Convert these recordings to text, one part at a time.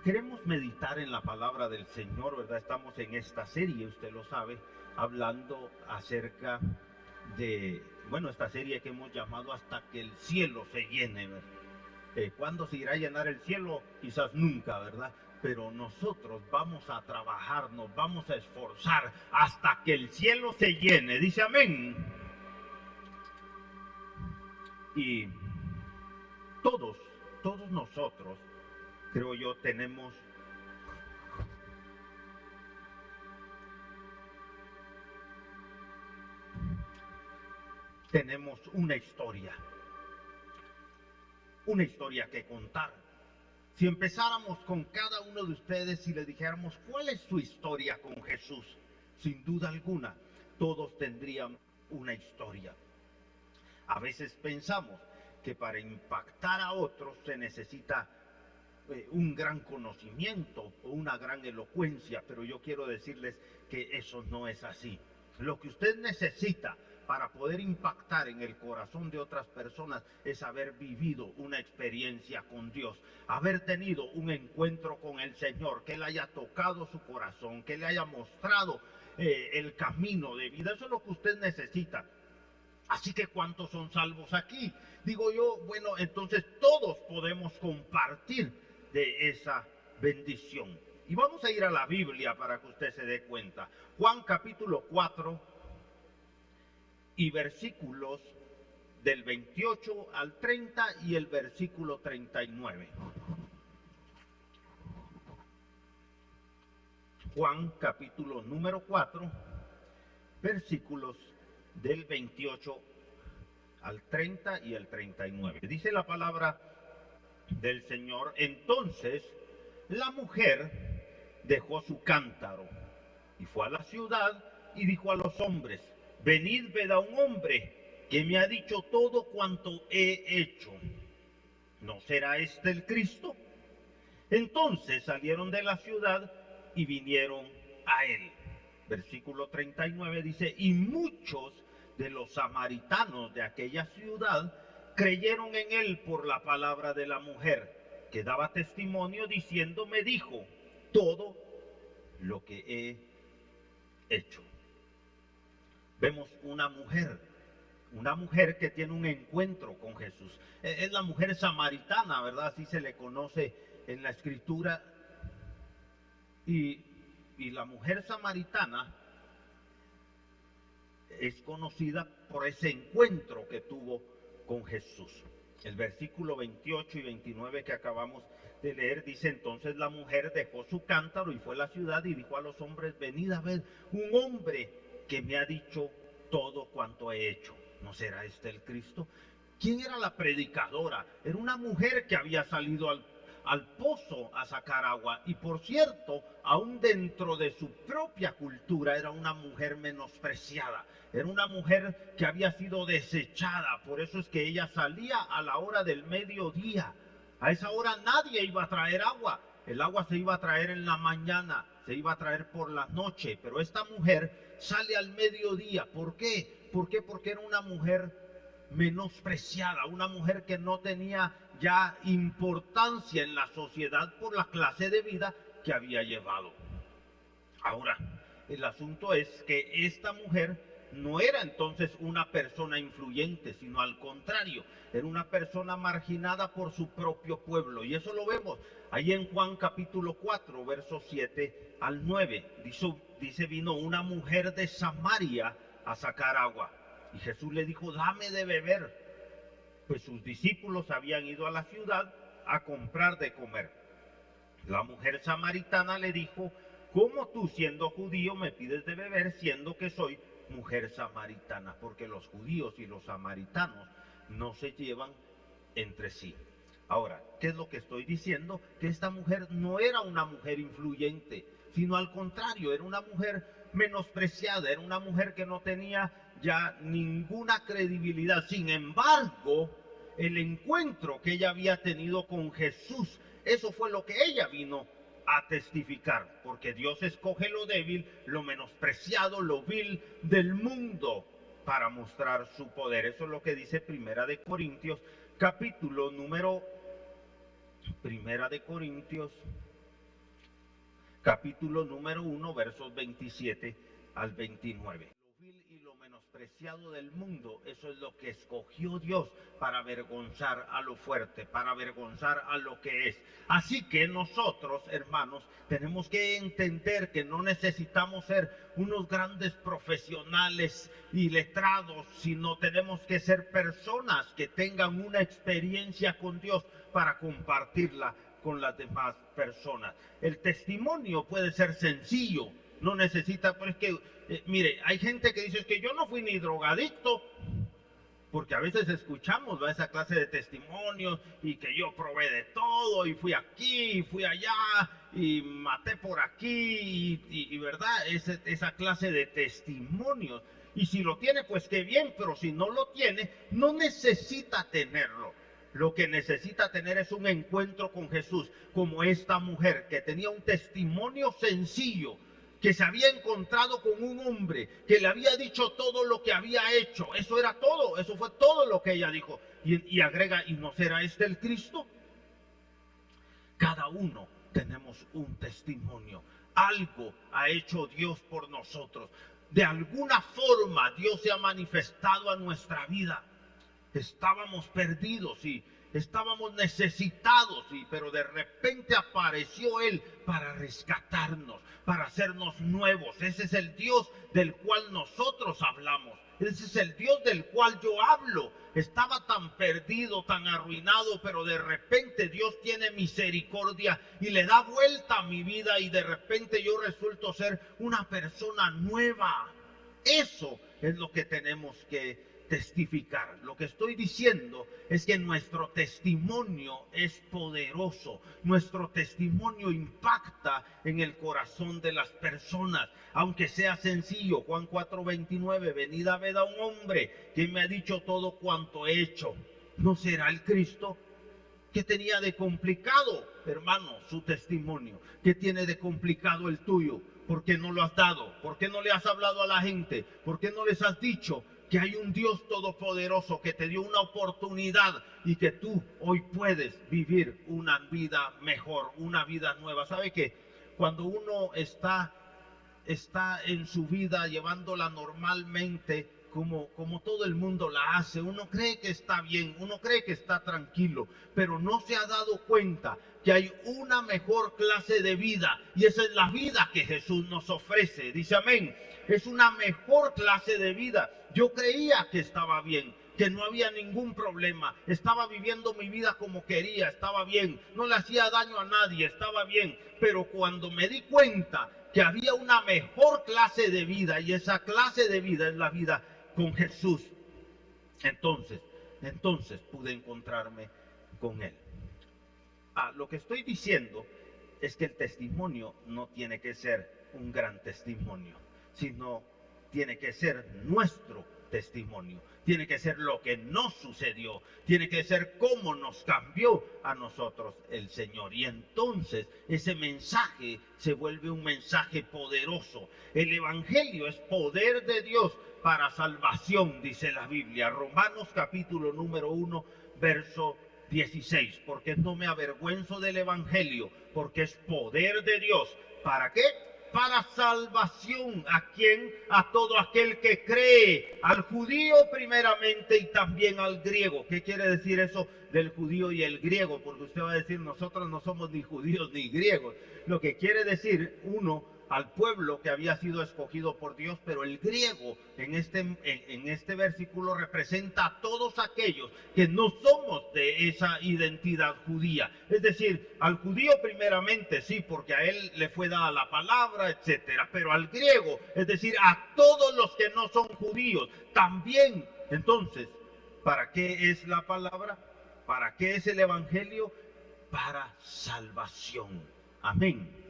Queremos meditar en la palabra del Señor, ¿verdad? Estamos en esta serie, usted lo sabe, hablando acerca de, esta serie que hemos llamado Hasta que el cielo se llene, ¿verdad? ¿Cuándo se irá a llenar el cielo? Quizás nunca, ¿verdad? Pero nosotros vamos a trabajar, nos vamos a esforzar hasta que el cielo se llene. Dice amén. Y todos nosotros, creo yo, tenemos una historia que contar. Si empezáramos con cada uno de ustedes y le dijéramos cuál es su historia con Jesús, sin duda alguna, todos tendrían una historia. A veces pensamos que para impactar a otros se necesita un gran conocimiento o una gran elocuencia, pero yo quiero decirles que eso no es así. Lo que usted necesita para poder impactar en el corazón de otras personas es haber vivido una experiencia con Dios, haber tenido un encuentro con el Señor, que Él haya tocado su corazón, que le haya mostrado el camino de vida. Eso es lo que usted necesita. Así que ¿cuántos son salvos aquí? Digo yo, bueno, entonces todos podemos compartir de esa bendición. Y vamos a ir a la Biblia para que usted se dé cuenta. Juan capítulo 4 y versículos del 28 al 30 y el versículo 39. Juan capítulo número 4, versículos del 28 al 30 y el 39. Dice la palabra del Señor: entonces la mujer dejó su cántaro y fue a la ciudad y dijo a los hombres: venid, ved a un hombre que me ha dicho todo cuanto he hecho. ¿No será este el Cristo? Entonces salieron de la ciudad y vinieron a él. Versículo 39 dice: y muchos de los samaritanos de aquella ciudad creyeron en él por la palabra de la mujer, que daba testimonio diciendo: me dijo todo lo que he hecho. Vemos una mujer que tiene un encuentro con Jesús. Es la mujer samaritana, ¿verdad? Así se le conoce en la escritura. Y la mujer samaritana es conocida por ese encuentro que tuvo con Jesús. El versículo 28 y 29 que acabamos de leer dice: entonces la mujer dejó su cántaro y fue a la ciudad y dijo a los hombres: venid a ver un hombre que me ha dicho todo cuanto he hecho. ¿No será este el Cristo? ¿Quién era la predicadora? Era una mujer que había salido al pozo a sacar agua, y por cierto, aún dentro de su propia cultura era una mujer menospreciada, era una mujer que había sido desechada. Por eso es que ella salía a la hora del mediodía. A esa hora nadie iba a traer agua, el agua se iba a traer en la mañana, se iba a traer por la noche, pero esta mujer sale al mediodía. ¿Por qué? Porque era una mujer menospreciada, una mujer que no tenía ya importancia en la sociedad por la clase de vida que había llevado. Ahora, el asunto es que esta mujer no era entonces una persona influyente, sino al contrario, era una persona marginada por su propio pueblo. Y eso lo vemos ahí en Juan capítulo 4, versos 7 al 9. Dice: vino una mujer de Samaria a sacar agua. Y Jesús le dijo: dame de beber. Pues sus discípulos habían ido a la ciudad a comprar de comer. La mujer samaritana le dijo: ¿cómo tú, siendo judío, me pides de beber, siendo que soy mujer samaritana? Porque los judíos y los samaritanos no se llevan entre sí. Ahora, ¿qué es lo que estoy diciendo? Que esta mujer no era una mujer influyente, sino al contrario, era una mujer menospreciada, era una mujer que no tenía ya ninguna credibilidad. Sin embargo, el encuentro que ella había tenido con Jesús, eso fue lo que ella vino a testificar, porque Dios escoge lo débil, lo menospreciado, lo vil del mundo para mostrar su poder. Eso es lo que dice Primera de Corintios, capítulo número Primera de Corintios, capítulo número 1, versos 27 al 29. Lo vil y lo menospreciado del mundo, eso es lo que escogió Dios para avergonzar a lo fuerte, para avergonzar a lo que es. Así que nosotros, hermanos, tenemos que entender que no necesitamos ser unos grandes profesionales y letrados, sino tenemos que ser personas que tengan una experiencia con Dios para compartirla con las demás personas. El testimonio puede ser sencillo, no necesita, pero es que, mire, hay gente que dice, es que yo no fui ni drogadicto, porque a veces escuchamos, ¿va?, esa clase de testimonios, y que yo probé de todo, y fui aquí, y fui allá, y maté por aquí, y verdad, esa clase de testimonios. Y si lo tiene, pues qué bien, pero si no lo tiene, no necesita tenerlo. Lo que necesita tener es un encuentro con Jesús, como esta mujer que tenía un testimonio sencillo, que se había encontrado con un hombre que le había dicho todo lo que había hecho. Eso era todo, eso fue todo lo que ella dijo. Y agrega, ¿y no será este el Cristo? Cada uno tenemos un testimonio. Algo ha hecho Dios por nosotros. De alguna forma Dios se ha manifestado a nuestra vida. Estábamos perdidos y estábamos necesitados, pero de repente apareció Él para rescatarnos, para hacernos nuevos. Ese es el Dios del cual nosotros hablamos. Ese es el Dios del cual yo hablo. Estaba tan perdido, tan arruinado, pero de repente Dios tiene misericordia y le da vuelta a mi vida, y de repente yo resulto ser una persona nueva. Eso es lo que tenemos que testificar. Lo que estoy diciendo es que nuestro testimonio es poderoso. Nuestro testimonio impacta en el corazón de las personas, aunque sea sencillo. Juan 4:29, venid a ver a un hombre que me ha dicho todo cuanto he hecho. ¿No será el Cristo? ¿Qué tenía de complicado, hermano, su testimonio? ¿Qué tiene de complicado el tuyo? ¿Por qué no lo has dado? ¿Por qué no le has hablado a la gente? ¿Por qué no les has dicho que hay un Dios todopoderoso que te dio una oportunidad y que tú hoy puedes vivir una vida mejor, una vida nueva? ¿Sabe qué? Cuando uno está en su vida llevándola normalmente, como todo el mundo la hace, uno cree que está bien, uno cree que está tranquilo, pero no se ha dado cuenta que hay una mejor clase de vida, y esa es la vida que Jesús nos ofrece. Dice amén. Es una mejor clase de vida. Yo creía que estaba bien, que no había ningún problema, estaba viviendo mi vida como quería, estaba bien, no le hacía daño a nadie, estaba bien, pero cuando me di cuenta que había una mejor clase de vida, y esa clase de vida es la vida con Jesús, entonces pude encontrarme con Él. Lo que estoy diciendo es que el testimonio no tiene que ser un gran testimonio, sino tiene que ser nuestro testimonio, tiene que ser lo que nos sucedió, tiene que ser cómo nos cambió a nosotros el Señor. Y entonces ese mensaje se vuelve un mensaje poderoso. El Evangelio es poder de Dios para salvación, dice la Biblia. Romanos capítulo número 1, verso 16. Porque no me avergüenzo del Evangelio, porque es poder de Dios. ¿Para qué? Para salvación. ¿A quién? A todo aquel que cree, al judío primeramente y también al griego. ¿Qué quiere decir eso del judío y el griego? Porque usted va a decir, nosotros no somos ni judíos ni griegos. Lo que quiere decir, uno, al pueblo que había sido escogido por Dios, pero el griego en este versículo representa a todos aquellos que no somos de esa identidad judía. Es decir, al judío primeramente, sí, porque a él le fue dada la palabra, etcétera, pero al griego, es decir, a todos los que no son judíos también. Entonces, ¿para qué es la palabra? ¿Para qué es el Evangelio? Para salvación. Amén.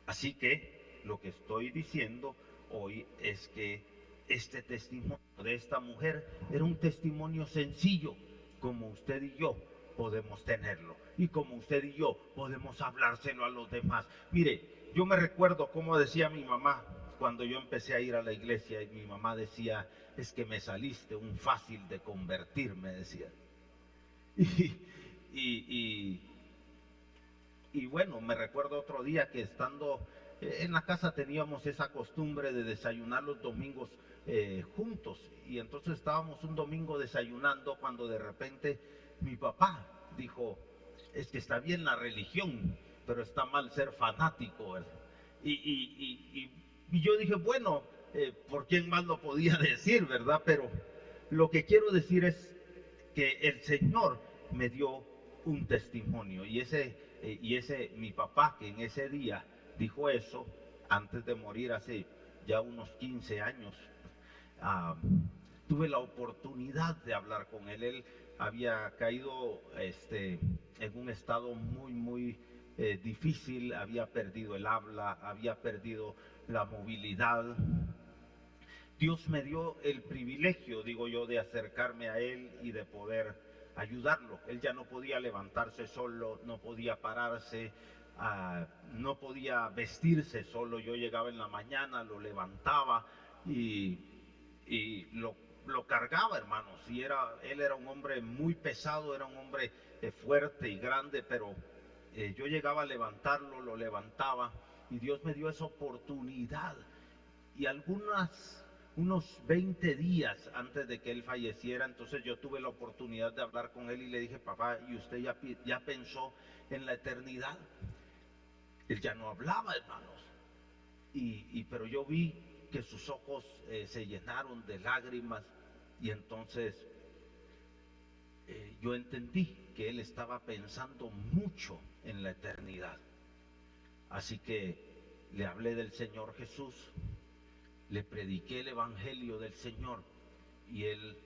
Así que lo que estoy diciendo hoy es que este testimonio de esta mujer era un testimonio sencillo, como usted y yo podemos tenerlo, y como usted y yo podemos hablárselo a los demás. Mire, yo me recuerdo cómo decía mi mamá cuando yo empecé a ir a la iglesia, y mi mamá decía, es que me saliste un fácil de convertir, me decía. Y bueno, me recuerdo otro día que estando en la casa teníamos esa costumbre de desayunar los domingos juntos. Y entonces estábamos un domingo desayunando cuando de repente mi papá dijo, es que está bien la religión, pero está mal ser fanático, ¿verdad? Y yo dije, bueno, ¿por quién más lo podía decir, verdad? Pero lo que quiero decir es que el Señor me dio un testimonio y ese mi papá que en ese día dijo eso antes de morir hace ya unos 15 años, ah, tuve la oportunidad de hablar con él. Él había caído en un estado muy difícil, había perdido el habla, había perdido la movilidad. Dios me dio el privilegio, digo yo, de acercarme a él y de poder ayudarlo. Él ya no podía levantarse solo, no podía pararse, no podía vestirse solo. Yo llegaba en la mañana, lo levantaba y lo cargaba, hermanos. Él era un hombre muy pesado, era un hombre fuerte y grande, pero yo llegaba a levantarlo, lo levantaba y Dios me dio esa oportunidad. Y unos 20 días antes de que él falleciera, entonces yo tuve la oportunidad de hablar con él y le dije, papá, ¿y usted ya pensó en la eternidad? Él ya no hablaba, hermanos, pero yo vi que sus ojos se llenaron de lágrimas y entonces yo entendí que él estaba pensando mucho en la eternidad. Así que le hablé del Señor Jesús, le prediqué el evangelio del Señor y él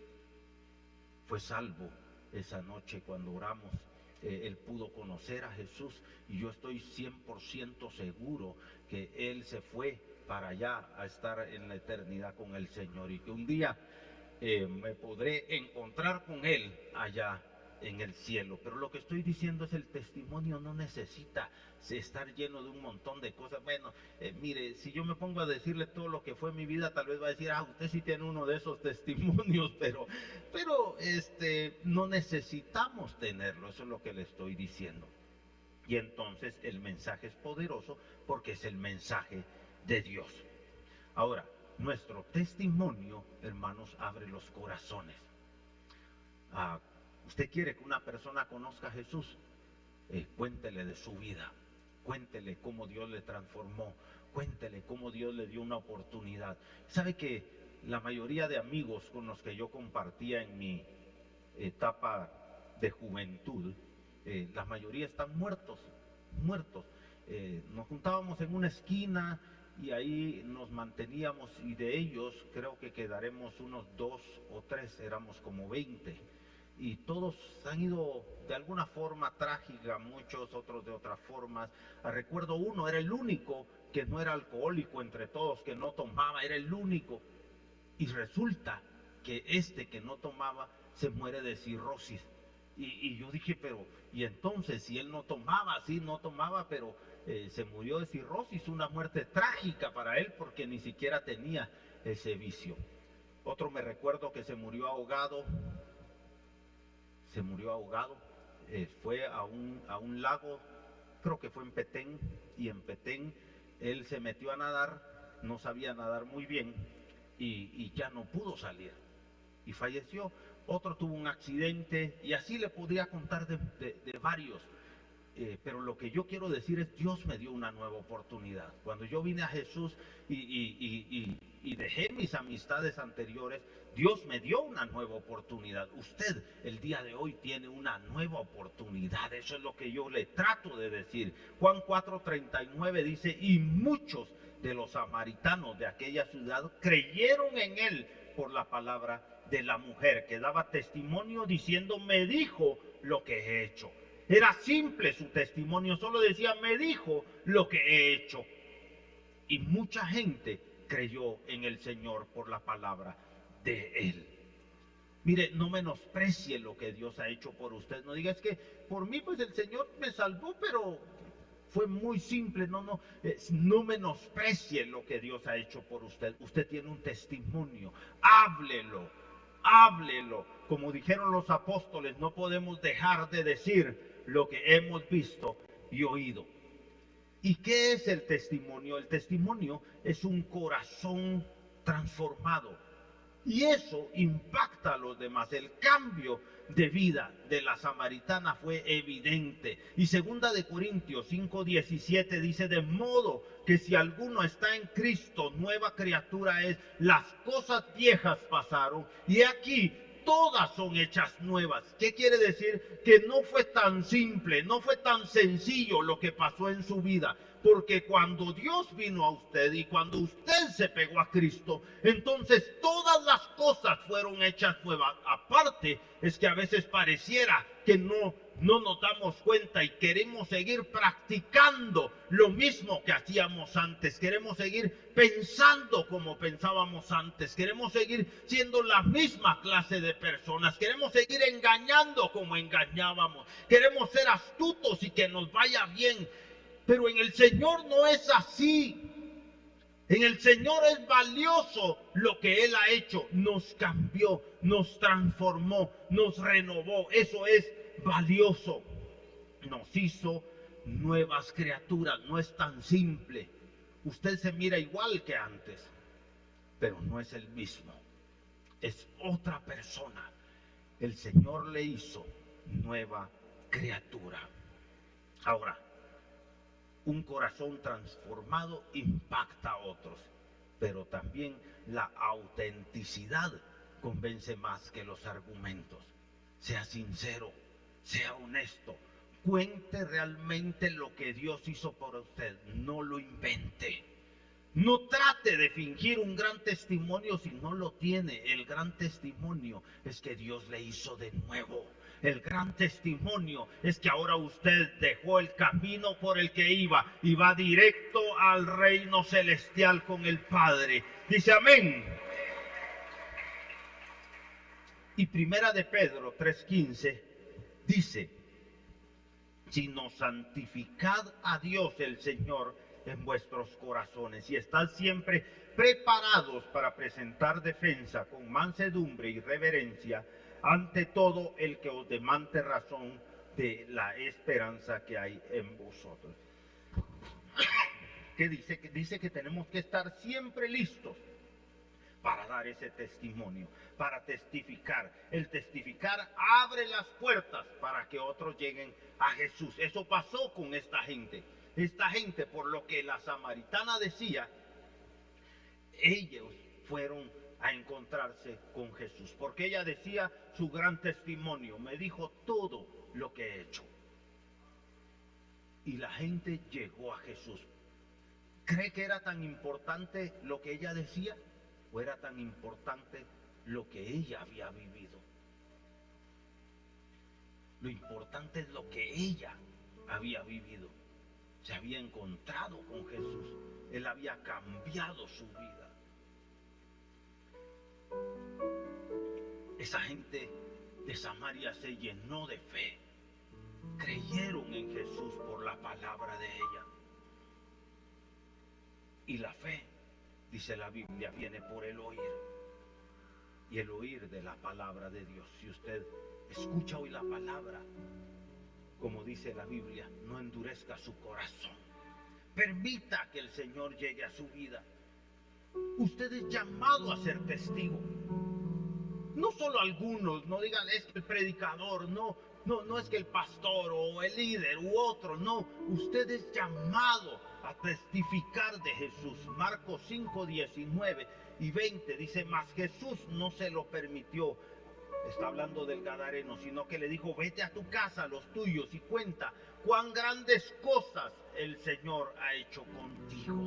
fue salvo esa noche cuando oramos. Él pudo conocer a Jesús y yo estoy 100% seguro que él se fue para allá a estar en la eternidad con el Señor y que un día me podré encontrar con él allá en el cielo. Pero lo que estoy diciendo es el testimonio no necesita estar lleno de un montón de cosas. Bueno, mire, si yo me pongo a decirle todo lo que fue mi vida, tal vez va a decir, usted sí tiene uno de esos testimonios, pero no necesitamos tenerlo, eso es lo que le estoy diciendo. Y entonces el mensaje es poderoso porque es el mensaje de Dios. Ahora, nuestro testimonio, hermanos, abre los corazones. Usted quiere que una persona conozca a Jesús, cuéntele de su vida, cuéntele cómo Dios le transformó, cuéntele cómo Dios le dio una oportunidad. ¿Sabe que la mayoría de amigos con los que yo compartía en mi etapa de juventud, la mayoría están muertos? Nos juntábamos en una esquina y ahí nos manteníamos, y de ellos creo que quedaremos unos 2 o 3, éramos como 20, y todos han ido de alguna forma trágica, muchos otros de otras formas. Recuerdo uno, era el único que no era alcohólico entre todos, que no tomaba, era el único, y resulta que que no tomaba se muere de cirrosis. Y yo dije, pero, y entonces si él no tomaba, sí, no tomaba, pero se murió de cirrosis, una muerte trágica para él porque ni siquiera tenía ese vicio. Otro me recuerdo que se murió ahogado, fue a un lago, creo que fue en Petén, y en Petén él se metió a nadar, no sabía nadar muy bien y ya no pudo salir y falleció. Otro tuvo un accidente y así le podría contar de varios. Pero lo que yo quiero decir es, Dios me dio una nueva oportunidad. Cuando yo vine a Jesús y dejé mis amistades anteriores, Dios me dio una nueva oportunidad. Usted el día de hoy tiene una nueva oportunidad. Eso es lo que yo le trato de decir. Juan 4:39 dice, y muchos de los samaritanos de aquella ciudad creyeron en él por la palabra de la mujer que daba testimonio diciendo, me dijo lo que he hecho. Era simple su testimonio, solo decía, me dijo lo que he hecho. Y mucha gente creyó en el Señor por la palabra de él. Mire, no menosprecie lo que Dios ha hecho por usted. No diga, es que por mí pues el Señor me salvó, pero fue muy simple. No menosprecie lo que Dios ha hecho por usted. Usted tiene un testimonio, háblelo. Como dijeron los apóstoles, no podemos dejar de decir lo que hemos visto y oído. ¿Y qué es el testimonio? El testimonio es un corazón transformado. Y eso impacta a los demás. El cambio de vida de la samaritana fue evidente. Y 2 Corintios 5:17 dice: de modo que si alguno está en Cristo, nueva criatura es. Las cosas viejas pasaron y aquí todas son hechas nuevas. ¿Qué quiere decir? Que no fue tan simple, no fue tan sencillo lo que pasó en su vida. Porque cuando Dios vino a usted y cuando usted se pegó a Cristo, entonces todas las cosas fueron hechas nuevas. Aparte, es que a veces pareciera que no nos damos cuenta y queremos seguir practicando lo mismo que hacíamos antes. Queremos seguir pensando como pensábamos antes. Queremos seguir siendo la misma clase de personas. Queremos seguir engañando como engañábamos. Queremos ser astutos y que nos vaya bien. Pero en el Señor no es así. En el Señor es valioso lo que Él ha hecho. Nos cambió, nos transformó, nos renovó. Eso es valioso. Nos hizo nuevas criaturas. No es tan simple. Usted se mira igual que antes, pero no es el mismo. Es otra persona. El Señor le hizo nueva criatura. Ahora, un corazón transformado impacta a otros, pero también la autenticidad convence más que los argumentos. Sea sincero, sea honesto, cuente realmente lo que Dios hizo por usted, no lo invente. No trate de fingir un gran testimonio si no lo tiene. El gran testimonio es que Dios le hizo de nuevo. El gran testimonio es que ahora usted dejó el camino por el que iba y va directo al reino celestial con el Padre. Dice amén. Y Primera de Pedro 3:15 dice: sino santificad a Dios el Señor en vuestros corazones y estad siempre preparados para presentar defensa con mansedumbre y reverencia ante todo el que os demande razón de la esperanza que hay en vosotros. ¿Qué dice? Que dice que tenemos que estar siempre listos para dar ese testimonio, para testificar. El testificar abre las puertas para que otros lleguen a Jesús. Eso pasó con esta gente. Esta gente, por lo que la samaritana decía, ellos fueron a encontrarse con Jesús, porque ella decía su gran testimonio: me dijo todo lo que he hecho. Y la gente llegó a Jesús. ¿Cree que era tan importante lo que ella decía? ¿O era tan importante lo que ella había vivido? Lo importante es lo que ella había vivido. Se había encontrado con Jesús. Él había cambiado su vida. Esa gente de Samaria se llenó de fe. Creyeron en Jesús por la palabra de ella. Y la fe, dice la Biblia, viene por el oír. Y el oír de la palabra de Dios. Si usted escucha hoy la palabra, como dice la Biblia, no endurezca su corazón. Permita que el Señor llegue a su vida. Usted es llamado a ser testigo. No solo algunos, no digan es que el predicador, no es que el pastor o el líder u otro, no. Usted es llamado a testificar de Jesús. Marcos 5:19 y 20 dice: mas Jesús no se lo permitió. Está hablando del gadareno, sino que le dijo: vete a tu casa, a los tuyos, y cuenta cuán grandes cosas el Señor ha hecho contigo.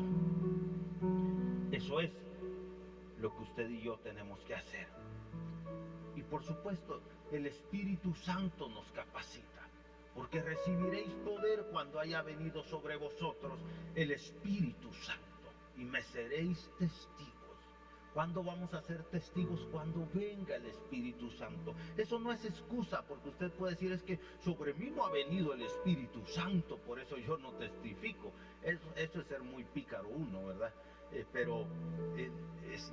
Eso es lo que usted y yo tenemos que hacer. Y por supuesto, el Espíritu Santo nos capacita, porque recibiréis poder cuando haya venido sobre vosotros el Espíritu Santo, y me seréis testigos. ¿Cuándo vamos a ser testigos? Cuando venga el Espíritu Santo. Eso no es excusa, porque usted puede decir: es que sobre mí no ha venido el Espíritu Santo, por eso yo no testifico. Eso es ser muy pícaro uno, ¿verdad? Pero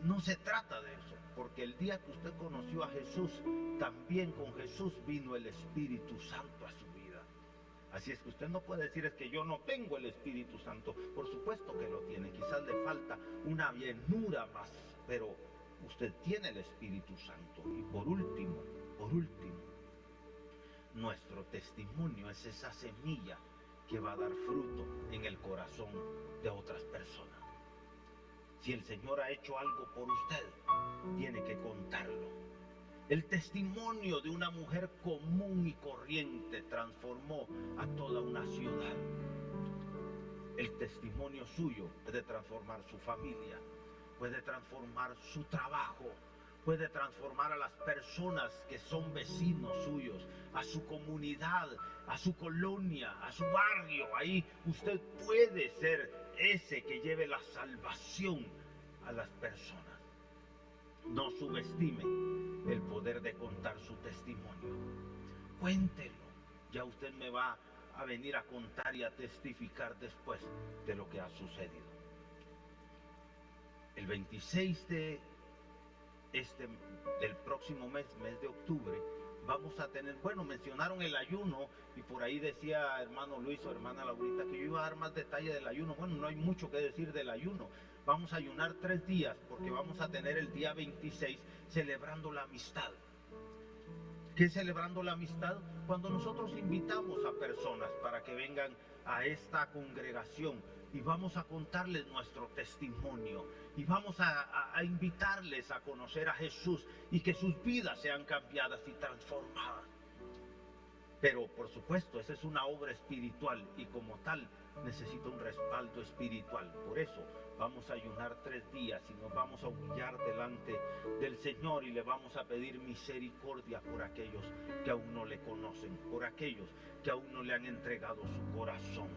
no se trata de eso, porque el día que usted conoció a Jesús, también con Jesús vino el Espíritu Santo a su vida. Así es que usted no puede decir es que yo no tengo el Espíritu Santo. Por supuesto que lo tiene, quizás le falta una llenura más, pero usted tiene el Espíritu Santo. Y por último, nuestro testimonio es esa semilla que va a dar fruto en el corazón de otras personas. Si el Señor ha hecho algo por usted, tiene que contarlo. El testimonio de una mujer común y corriente transformó a toda una ciudad. El testimonio suyo puede transformar su familia, puede transformar su trabajo, puede transformar a las personas que son vecinos suyos, a su comunidad, a su colonia, a su barrio. Ahí usted puede ser ese que lleve la salvación a las personas. No subestime el poder de contar su testimonio. Cuéntelo. Ya usted me va a venir a contar y a testificar después de lo que ha sucedido. El 26 del próximo mes de octubre, vamos a tener, mencionaron el ayuno y por ahí decía hermano Luis o hermana Laurita que yo iba a dar más detalle del ayuno. Bueno, no hay mucho que decir del ayuno. Vamos a ayunar 3 días porque vamos a tener el día 26 celebrando la amistad. ¿Qué es celebrando la amistad? Cuando nosotros invitamos a personas para que vengan a esta congregación y vamos a contarles nuestro testimonio y vamos a invitarles a conocer a Jesús y que sus vidas sean cambiadas y transformadas. Pero por supuesto, esa es una obra espiritual y como tal necesita un respaldo espiritual. Por eso vamos a ayunar 3 días y nos vamos a humillar delante del Señor y le vamos a pedir misericordia por aquellos que aún no le conocen, por aquellos que aún no le han entregado su corazón.